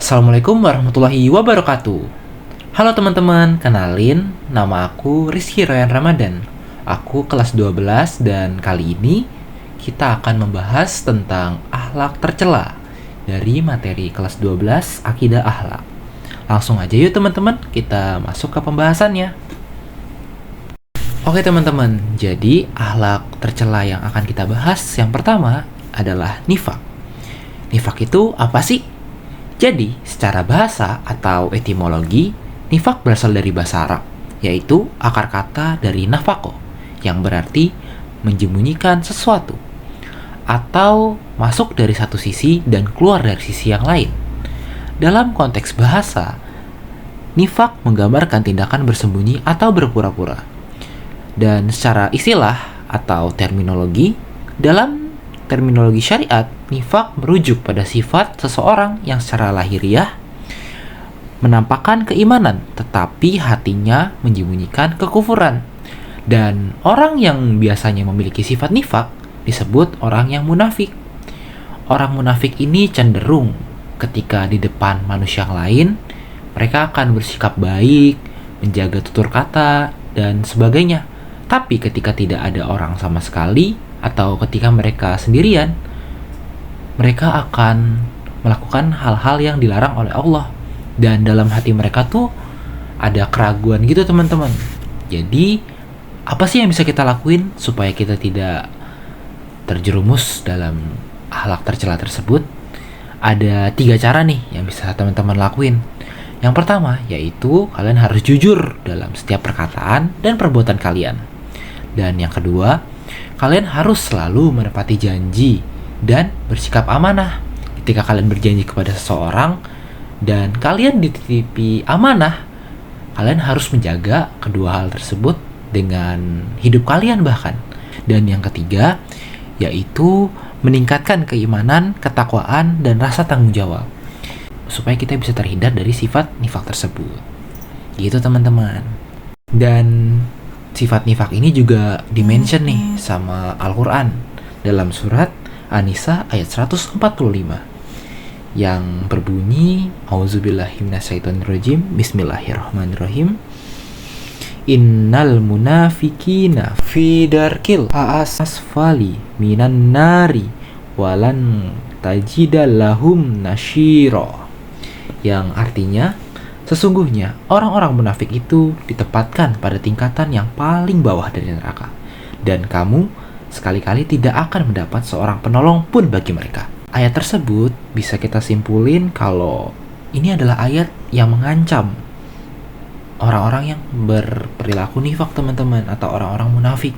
Assalamualaikum warahmatullahi wabarakatuh. Halo teman-teman, kenalin, nama aku Rizky Ryan Ramadan. Aku kelas 12 dan kali ini kita akan membahas tentang akhlak tercela dari materi kelas 12 Akidah Akhlak. Langsung aja yuk teman-teman, kita masuk ke pembahasannya. Oke teman-teman, jadi akhlak tercela yang akan kita bahas yang pertama adalah nifak. Nifak itu apa sih? Jadi, secara bahasa atau etimologi, nifak berasal dari bahasa Arab, yaitu akar kata dari nafako, yang berarti menyembunyikan sesuatu, atau masuk dari satu sisi dan keluar dari sisi yang lain. Dalam konteks bahasa, nifak menggambarkan tindakan bersembunyi atau berpura-pura. Dan secara istilah atau terminologi, dalam terminologi syariat, nifak merujuk pada sifat seseorang yang secara lahiriah menampakkan keimanan, tetapi hatinya menyembunyikan kekufuran. Dan orang yang biasanya memiliki sifat nifak disebut orang yang munafik. Orang munafik ini cenderung ketika di depan manusia lain, mereka akan bersikap baik, menjaga tutur kata, dan sebagainya. Tapi ketika tidak ada orang sama sekali, atau ketika mereka sendirian, mereka akan melakukan hal-hal yang dilarang oleh Allah. Dan dalam hati mereka tuh ada keraguan gitu teman-teman. Jadi, apa sih yang bisa kita lakuin supaya kita tidak terjerumus dalam akhlak tercela tersebut? Ada 3 cara nih yang bisa teman-teman lakuin. Yang pertama, yaitu kalian harus jujur dalam setiap perkataan dan perbuatan kalian. Dan yang kedua, kalian harus selalu menepati janji dan bersikap amanah. Ketika kalian berjanji kepada seseorang dan kalian dititipi amanah, kalian harus menjaga kedua hal tersebut dengan hidup kalian bahkan. Dan yang ketiga, yaitu meningkatkan keimanan, ketakwaan, dan rasa tanggung jawab supaya kita bisa terhindar dari sifat nifak tersebut. Gitu teman-teman. Dan sifat nifak ini juga dimention nih sama Al-Quran dalam surat An-Nisa ayat 145 yang berbunyi, A'udzubillahi minasyaitonirrajim, Bismillahirrahmanirrahim. Innal munafikina fi darkil asfali minan nari walan tajidallahum nasyira. Yang artinya, sesungguhnya orang-orang munafik itu ditempatkan pada tingkatan yang paling bawah dari neraka, dan kamu sekali-kali tidak akan mendapat seorang penolong pun bagi mereka. Ayat tersebut bisa kita simpulin kalau ini adalah ayat yang mengancam orang-orang yang berperilaku nifak teman-teman, atau orang-orang munafik.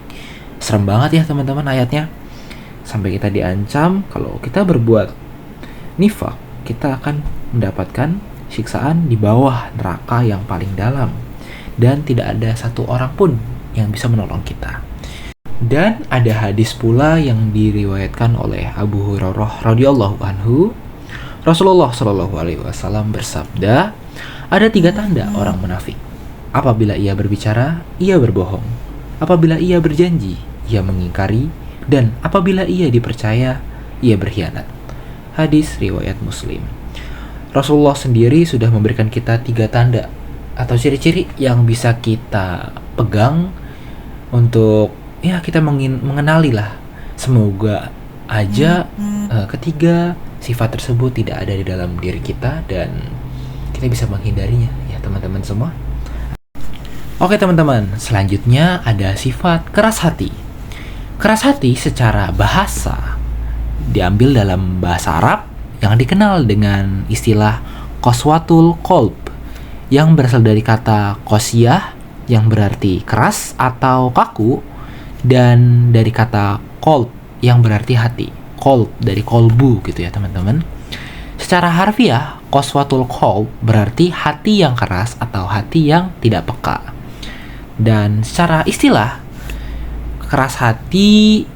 Serem banget ya teman-teman ayatnya. Sampai kita diancam kalau kita berbuat nifak, kita akan mendapatkan siksaan di bawah neraka yang paling dalam, dan tidak ada satu orang pun yang bisa menolong kita. Dan ada hadis pula yang diriwayatkan oleh Abu Hurairah radhiyallahu anhu, Rasulullah shallallahu alaihi wasallam bersabda, ada 3 tanda orang munafik. Apabila ia berbicara, ia berbohong. Apabila ia berjanji, ia mengingkari. Dan apabila ia dipercaya, ia berkhianat. Hadis riwayat Muslim. Rasulullah sendiri sudah memberikan kita 3 tanda atau ciri-ciri yang bisa kita pegang untuk kita mengenali lah. Semoga aja ketiga sifat tersebut tidak ada di dalam diri kita dan kita bisa menghindarinya ya teman-teman semua. Oke teman-teman, selanjutnya ada sifat keras hati. Keras hati secara bahasa diambil dalam bahasa Arab yang dikenal dengan istilah qaswatul qalb, yang berasal dari kata qasiyah yang berarti keras atau kaku, dan dari kata qalb yang berarti hati. Qalb dari kolbu gitu ya teman-teman. Secara harfiah, qaswatul qalb berarti hati yang keras atau hati yang tidak peka. Dan secara istilah, keras hati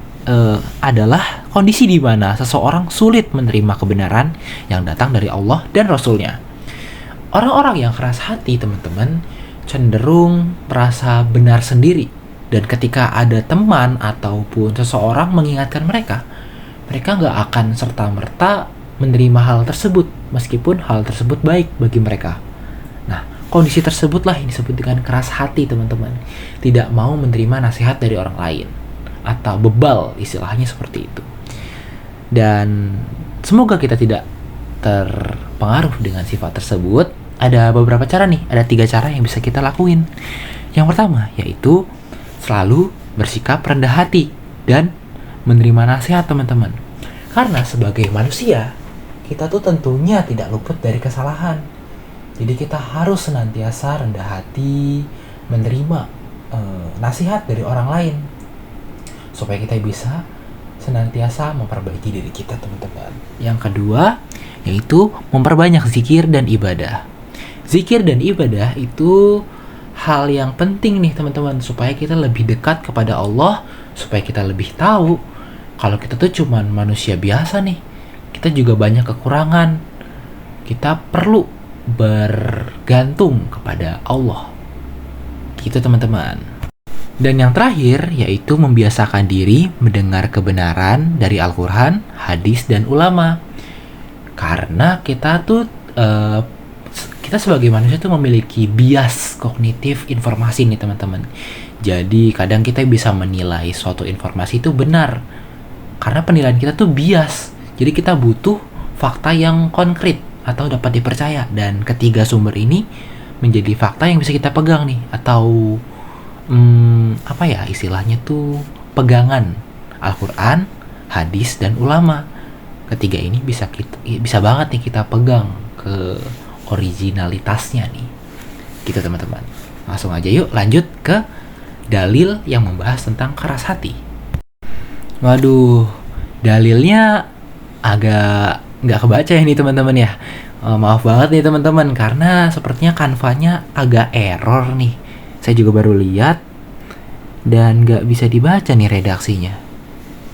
adalah kondisi di mana seseorang sulit menerima kebenaran yang datang dari Allah dan Rasul-Nya. Orang-orang yang keras hati, teman-teman, cenderung merasa benar sendiri. Dan ketika ada teman ataupun seseorang mengingatkan mereka nggak akan serta-merta menerima hal tersebut meskipun hal tersebut baik bagi mereka. Nah, kondisi tersebutlah yang disebut dengan keras hati, teman-teman. Tidak mau menerima nasihat dari orang lain atau bebal, istilahnya seperti itu. Dan semoga kita tidak terpengaruh dengan sifat tersebut. Ada beberapa cara nih, ada 3 cara yang bisa kita lakuin. Yang pertama yaitu selalu bersikap rendah hati dan menerima nasihat, teman-teman. Karena sebagai manusia, kita tuh tentunya tidak luput dari kesalahan. Jadi kita harus senantiasa rendah hati, menerima nasihat dari orang lain, supaya kita bisa senantiasa memperbaiki diri kita, teman-teman. Yang kedua yaitu memperbanyak zikir dan ibadah. Zikir dan ibadah itu hal yang penting nih, teman-teman, supaya kita lebih dekat kepada Allah, supaya kita lebih tahu kalau kita tuh cuman manusia biasa nih. Kita juga banyak kekurangan. Kita perlu bergantung kepada Allah. Gitu, teman-teman. Dan yang terakhir yaitu membiasakan diri mendengar kebenaran dari Al-Quran, hadis, dan ulama. Karena kita tuh kita sebagai manusia tuh memiliki bias kognitif informasi nih, teman-teman. Jadi kadang kita bisa menilai suatu informasi itu benar karena penilaian kita tuh bias. Jadi kita butuh fakta yang konkret atau dapat dipercaya, dan ketiga sumber ini menjadi fakta yang bisa kita pegang nih, atau apa ya istilahnya tuh, pegangan Al-Quran, hadis, dan ulama. Ketiga ini bisa banget nih kita pegang ke originalitasnya nih. Gitu, teman-teman. Langsung aja yuk lanjut ke dalil yang membahas tentang keras hati. Waduh, dalilnya agak nggak kebaca ini, teman-teman ya. Maaf banget nih, teman-teman, karena sepertinya kanvanya agak error nih. Saya juga baru lihat dan nggak bisa dibaca nih redaksinya.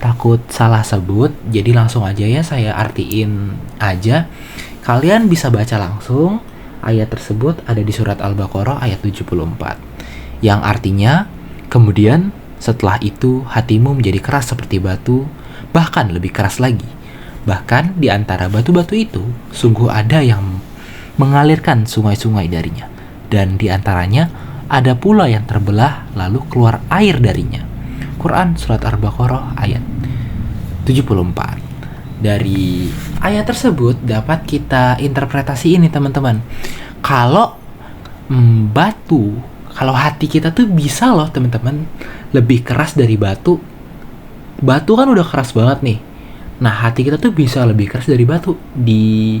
Takut salah sebut, jadi langsung aja ya saya artiin aja. Kalian bisa baca langsung. Ayat tersebut ada di surat Al-Baqarah ayat 74. Yang artinya, kemudian setelah itu hatimu menjadi keras seperti batu, bahkan lebih keras lagi. Bahkan di antara batu-batu itu, sungguh ada yang mengalirkan sungai-sungai darinya. Dan di antaranya ada pula yang terbelah lalu keluar air darinya. Quran surat Al-Baqarah ayat 74. Dari ayat tersebut dapat kita interpretasi ini, teman-teman. Kalau kalau hati kita tuh bisa loh, teman-teman, lebih keras dari batu. Batu kan udah keras banget nih. Nah, hati kita tuh bisa lebih keras dari batu, dihiaskan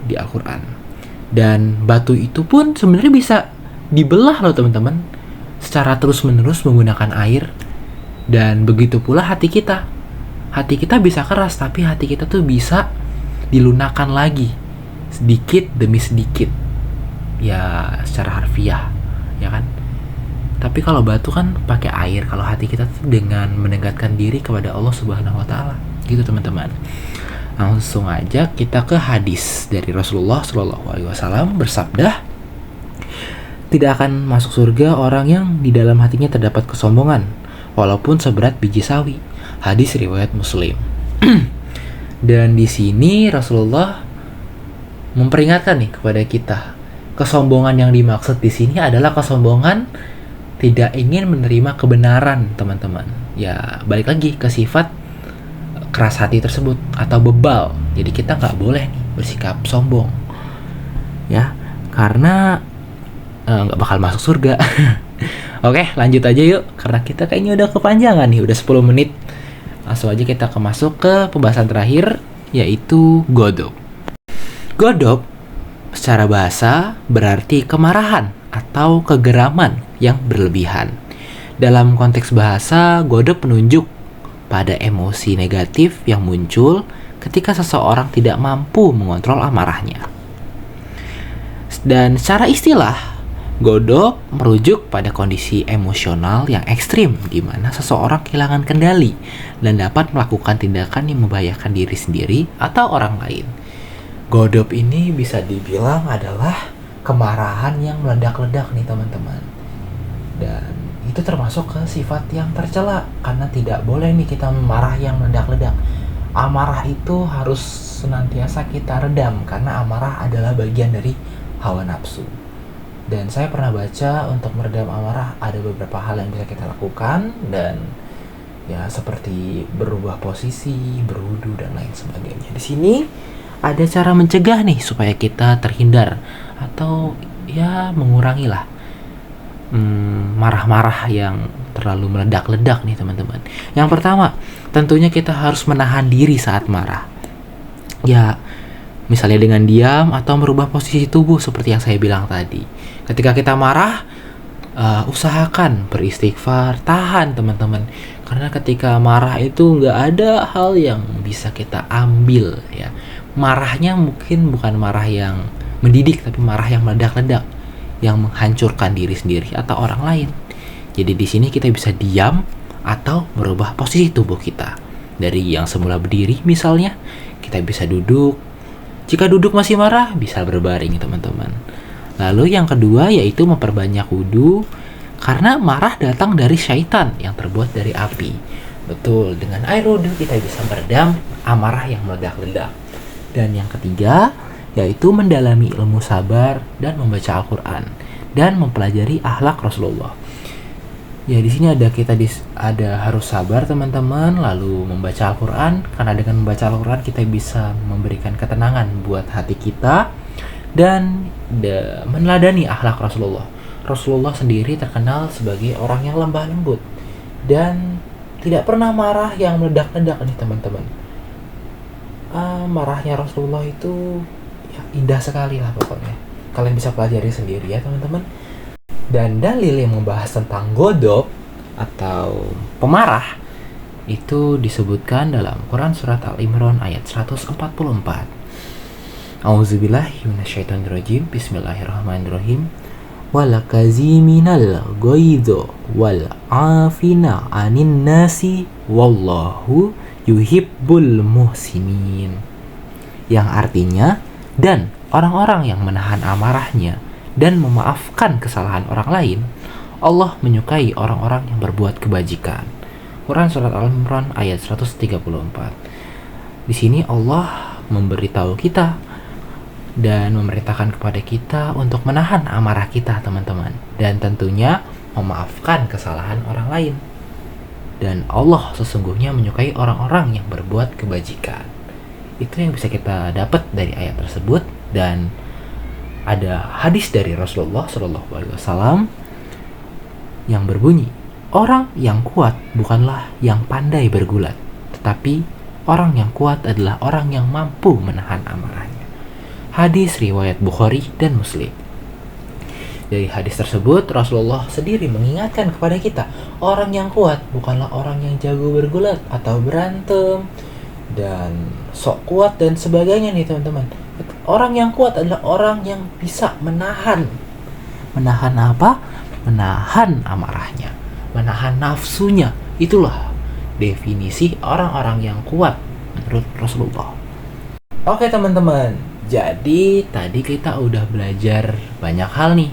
di Al-Quran. Dan batu itu pun sebenarnya bisa dibelah loh, teman-teman, secara terus-menerus menggunakan air. Dan begitu pula hati kita. Hati kita bisa keras, tapi hati kita tuh bisa dilunakkan lagi, sedikit demi sedikit. Ya, secara harfiah, ya kan? Tapi kalau batu kan pakai air. Kalau hati kita tuh dengan mendekatkan diri kepada Allah Subhanahu wa Ta'ala. Gitu, teman-teman. Langsung aja kita ke hadis dari Rasulullah SAW bersabda, tidak akan masuk surga orang yang di dalam hatinya terdapat kesombongan, walaupun seberat biji sawi. Hadis riwayat Muslim. Dan di sini Rasulullah memperingatkan nih kepada kita, kesombongan yang dimaksud di sini adalah kesombongan tidak ingin menerima kebenaran, teman-teman. Ya, balik lagi ke sifat keras hati tersebut atau bebal. Jadi kita nggak boleh nih bersikap sombong, ya, karena nggak bakal masuk surga. Oke, lanjut aja yuk, karena kita kayaknya udah kepanjangan nih, udah 10 menit. Langsung aja kita masuk ke pembahasan terakhir, yaitu godop. Godop secara bahasa berarti kemarahan atau kegeraman yang berlebihan. Dalam konteks bahasa, godop menunjuk pada emosi negatif yang muncul ketika seseorang tidak mampu mengontrol amarahnya. Dan secara istilah, godop merujuk pada kondisi emosional yang ekstrim di mana seseorang kehilangan kendali dan dapat melakukan tindakan yang membahayakan diri sendiri atau orang lain. Godop ini bisa dibilang adalah kemarahan yang meledak-ledak nih, teman-teman. Dan itu termasuk ke sifat yang tercela, karena tidak boleh nih kita marah yang meledak-ledak. Amarah itu harus senantiasa kita redam karena amarah adalah bagian dari hawa nafsu. Dan saya pernah baca untuk meredam amarah ada beberapa hal yang bisa kita lakukan, dan ya seperti berubah posisi, berwudu dan lain sebagainya. Di sini ada cara mencegah nih supaya kita terhindar atau ya mengurangi lah marah-marah yang terlalu meledak-ledak nih teman-teman. Yang pertama, tentunya kita harus menahan diri saat marah. Ya, misalnya dengan diam atau merubah posisi tubuh seperti yang saya bilang tadi. Ketika kita marah, usahakan beristighfar, tahan teman-teman. Karena ketika marah itu nggak ada hal yang bisa kita ambil ya. Marahnya mungkin bukan marah yang mendidik, tapi marah yang meledak-ledak, yang menghancurkan diri sendiri atau orang lain. Jadi di sini kita bisa diam atau merubah posisi tubuh kita. Dari yang semula berdiri misalnya, kita bisa duduk. Jika duduk masih marah, bisa berbaring teman-teman. Lalu yang kedua yaitu memperbanyak wudu, karena marah datang dari syaitan yang terbuat dari api. Betul, dengan air wudu kita bisa meredam amarah yang meledak-ledak. Dan yang ketiga yaitu mendalami ilmu sabar dan membaca Al-Quran dan mempelajari akhlak Rasulullah. Ya di sini ada harus sabar teman-teman, lalu membaca Al-Quran, karena dengan membaca Al-Quran kita bisa memberikan ketenangan buat hati kita dan meneladani akhlak Rasulullah. Rasulullah sendiri terkenal sebagai orang yang lembah lembut dan tidak pernah marah yang meledak-ledak nih teman-teman. Marahnya Rasulullah itu ya, indah sekali lah pokoknya. Kalian bisa pelajari sendiri ya teman-teman. Dan dalil yang membahas tentang godop atau pemarah itu disebutkan dalam Quran surat Al-Imran ayat 144. A'udzubillahi minasyaitonirrajim. Bismillahirrahmanirrahim. Walakaziminal ghaidho wal afina anin nasi wallahu yuhibbul muhsinin. Yang artinya, dan orang-orang yang menahan amarahnya dan memaafkan kesalahan orang lain, Allah menyukai orang-orang yang berbuat kebajikan. Quran surat Al-Imran ayat 134. Di sini Allah memberitahu kita dan memerintahkan kepada kita untuk menahan amarah kita teman-teman, dan tentunya memaafkan kesalahan orang lain. Dan Allah sesungguhnya menyukai orang-orang yang berbuat kebajikan. Itu yang bisa kita dapat dari ayat tersebut. Dan ada hadis dari Rasulullah SAW yang berbunyi, orang yang kuat bukanlah yang pandai bergulat, tetapi orang yang kuat adalah orang yang mampu menahan amarahnya. Hadis riwayat Bukhari dan Muslim. Dari hadis tersebut, Rasulullah sendiri mengingatkan kepada kita, orang yang kuat bukanlah orang yang jago bergulat atau berantem dan sok kuat dan sebagainya nih teman-teman. Orang yang kuat adalah orang yang bisa menahan apa? Menahan amarahnya, menahan nafsunya. Itulah definisi orang-orang yang kuat menurut Rasulullah. Oke teman-teman, jadi tadi kita udah belajar banyak hal nih.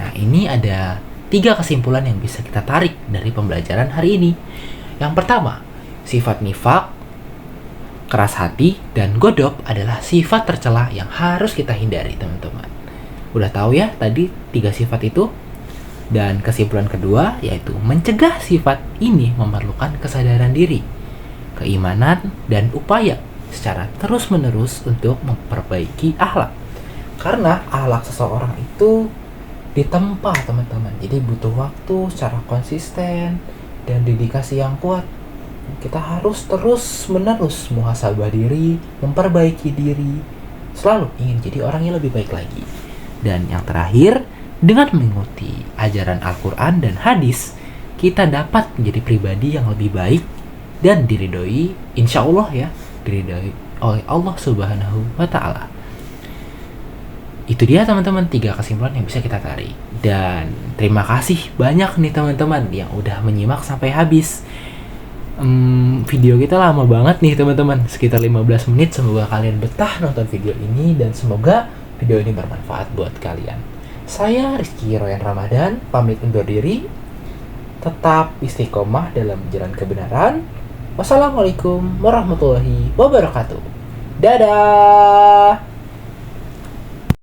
Nah ini ada 3 kesimpulan yang bisa kita tarik dari pembelajaran hari ini. Yang pertama, sifat nifak, keras hati, dan godop adalah sifat tercela yang harus kita hindari teman-teman. Udah tahu ya tadi 3 sifat itu? Dan kesimpulan kedua yaitu mencegah sifat ini memerlukan kesadaran diri, keimanan, dan upaya secara terus-menerus untuk memperbaiki akhlak. Karena akhlak seseorang itu ditempa teman-teman, jadi butuh waktu secara konsisten dan dedikasi yang kuat. Kita harus terus-menerus muhasabah diri, memperbaiki diri, selalu ingin jadi orang yang lebih baik lagi. Dan yang terakhir, dengan mengikuti ajaran Al-Quran dan hadis, kita dapat menjadi pribadi yang lebih baik dan diridhoi, insya Allah ya, diridhoi oleh Allah Subhanahu wa Ta'ala. Itu dia teman-teman 3 kesimpulan yang bisa kita tarik. Dan terima kasih banyak nih teman-teman yang udah menyimak sampai habis. Video kita lama banget nih teman-teman, sekitar 15 menit. Semoga kalian betah nonton video ini dan semoga video ini bermanfaat buat kalian. Saya Rizky Royan Ramadan, pamit undur diri. Tetap istiqomah dalam jalan kebenaran. Wassalamualaikum warahmatullahi wabarakatuh. Dadah.